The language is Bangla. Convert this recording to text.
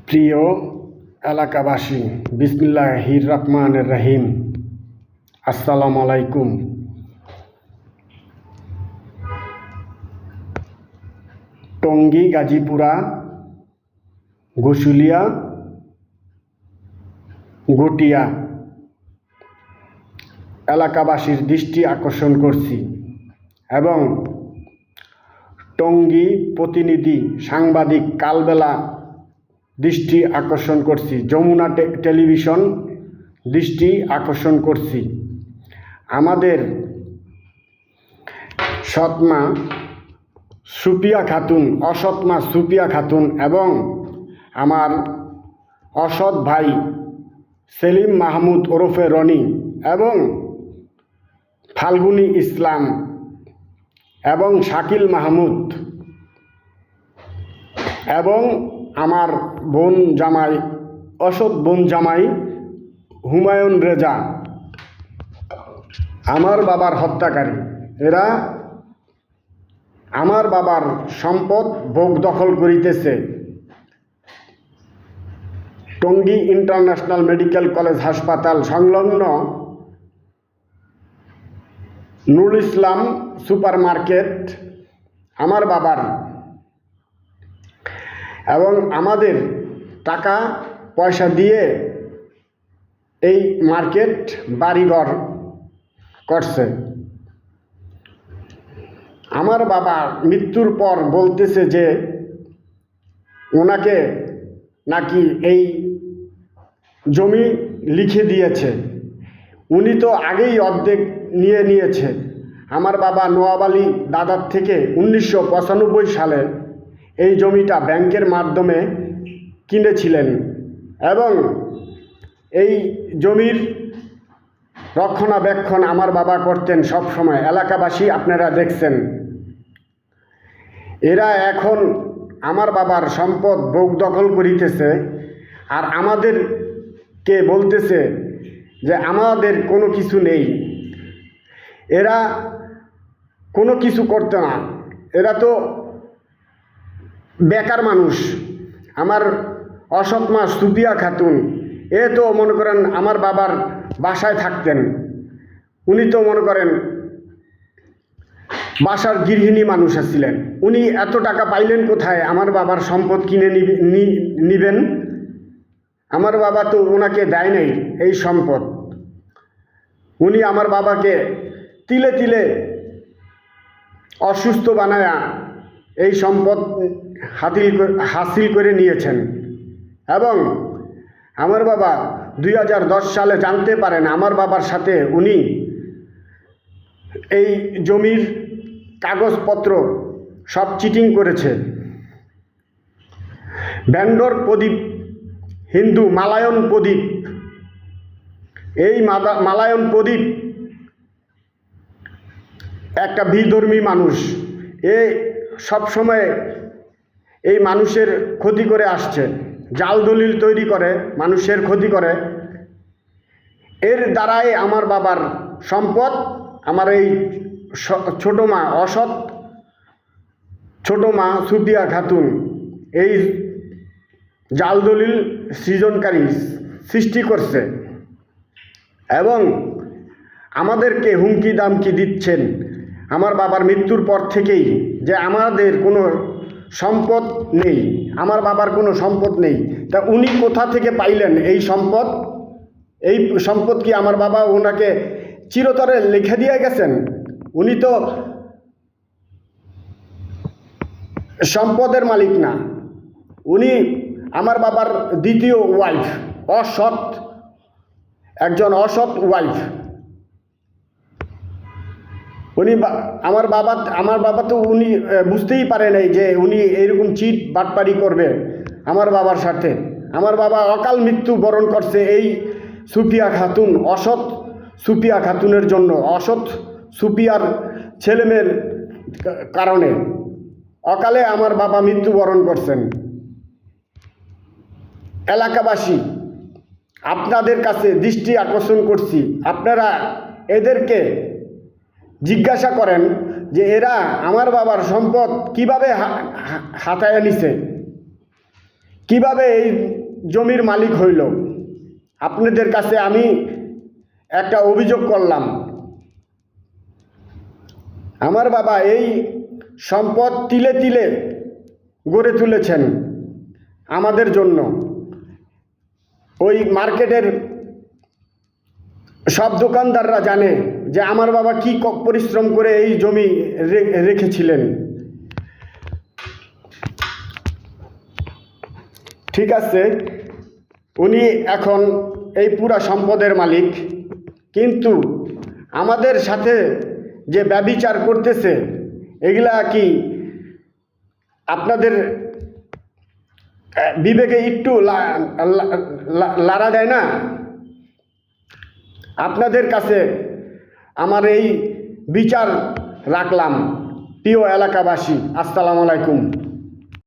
প্রিয় এলাকাবাসী, বিসমিল্লাহির রহমানির রহিম। আসসালামু আলাইকুম। টঙ্গী, গাজীপুরা, ঘুশুলিয়া, গটিয়া এলাকাবাসীর দৃষ্টি আকর্ষণ করছি এবং টঙ্গী প্রতিনিধি সাংবাদিক কালবেলা দৃষ্টি আকর্ষণ করছি, যমুনা টেলিভিশন দৃষ্টি আকর্ষণ করছি। আমাদের সৎমা সুপিয়া খাতুন, অসৎমা সুপিয়া খাতুন এবং আমার অসৎ ভাই সেলিম মাহমুদ ওরফে রনি এবং ফাল্গুনী ইসলাম এবং শাকিল মাহমুদ এবং আমার বোন জামাই, অসৎ বোন জামাই হুমায়ুন রেজা, আমার বাবার হত্যাকারী। এরা আমার বাবার সম্পদ ভোগ দখল করিতেছে। টঙ্গী ইন্টারন্যাশনাল মেডিকেল কলেজ হাসপাতাল সংলগ্ন নুরুল ইসলাম সুপার মার্কেট আমার বাবার এবং আমাদের টাকা পয়সা দিয়ে এই মার্কেট বাড়িঘর করছে। আমার বাবা মৃত্যুর পর বলতেছে যে ওনাকে নাকি এই জমি লিখে দিয়েছে। উনি তো আগেই অর্ধেক নিয়েছে। আমার বাবা নওয়াব আলী দাদার থেকে 1995 সালে এই জমিটা ব্যাংকের মাধ্যমে কিনেছিলেন এবং এই জমির রক্ষণাবেক্ষণ আমার বাবা করতেন সব সময়। এলাকাবাসী আপনারা দেখছেন। এরা এখন আমার বাবার সম্পদ ভোগ দখল করিতেছে আর আমাদেরকে বলতেছে যে আমাদের কোনো কিছু নেই। এরা কোনো কিছু করতে না, এরা তো বেকার মানুষ। আমার অসৎমা সুপিয়া খাতুন এ তো মনে করেন আমার বাবার বাসায় থাকতেন। উনি তো মনে করেন বাসার গৃহিণী মানুষ ছিলেন। উনি এত টাকা পাইলেন কোথায় আমার বাবার সম্পদ কিনে নিবেন? আমার বাবা তো ওনাকে দেয় নাই এই সম্পদ। উনি আমার বাবাকে তিলে তিলে অসুস্থ বানায়া এই সম্পদ হাসিল করে নিয়েছেন এবং আমার বাবা 2010 সালে জানতে পারেন আমার বাবার সাথে উনি এই জমির কাগজপত্র সব চিটিং করেছে। ভেন্ডর প্রদীপ হিন্দু মালায়ন প্রদীপ, এই মালায়ন প্রদীপ একটা বিধর্মী মানুষ। এ সবসময় এই মানুষের ক্ষতি করে আসছে, জাল দলিল তৈরি করে মানুষের ক্ষতি করে। এর দ্বারাই আমার বাবার সম্পদ, আমার এই ছোটো মা, অসৎ ছোটো মা সুপিয়া খাতুন এই জাল দলিল সৃষ্টি করছে এবং আমাদেরকে হুমকি দামকি দিচ্ছেন আমার বাবার মৃত্যুর পর থেকেই যে আমাদের কোনো সম্পদ নেই, আমার বাবার কোনো সম্পদ নেই। তা উনি কোথা থেকে পাইলেন এই সম্পদ? এই সম্পদ কি আমার বাবা ওনাকে চিরতরে লিখে দিয়ে গেছেন? উনি তো সম্পদের মালিক না, উনি আমার বাবার দ্বিতীয় ওয়াইফ, একজন অসৎ ওয়াইফ। উনি আমার বাবা তো উনি বুঝতেই পারে নাই যে উনি এইরকম চিট বাটপারি করবে আমার বাবার সাথে। আমার বাবা অকাল মৃত্যু বরণ করছে এই সুপিয়া খাতুন, অসৎ সুপিয়া খাতুনের জন্য, অসৎ সুপিয়ার ছেলেমেয়ের কারণে অকালে আমার বাবা মৃত্যুবরণ করছেন। এলাকাবাসী আপনাদের কাছে দৃষ্টি আকর্ষণ করছি, আপনারা এদেরকে জিজ্ঞাসা করেন যে এরা আমার বাবার সম্পদ কিভাবে হাতায় নিছে, কিভাবে এই জমির মালিক হইল? আপনাদের কাছে আমি একটা অভিযোগ করলাম। আমার বাবা এই সম্পদ তিলে তিলে গড়ে তুলেছেন আমাদের জন্য। ওই মার্কেটের সব দোকানদাররা জানে যে আমার বাবা কি পরিশ্রম করে এই জমি রেখেছিলেন। ঠিক আছে, উনি এখন এই পুরা সম্পদের মালিক, কিন্তু আমাদের সাথে যে ব্যভিচার করতেছে এগুলা কি আপনাদের বিবেকে একটু লাড়া দেয় না? আপনাদের কাছে আমার এই বিচার রাখলাম। প্রিয় এলাকাবাসী, আসসালামু আলাইকুম।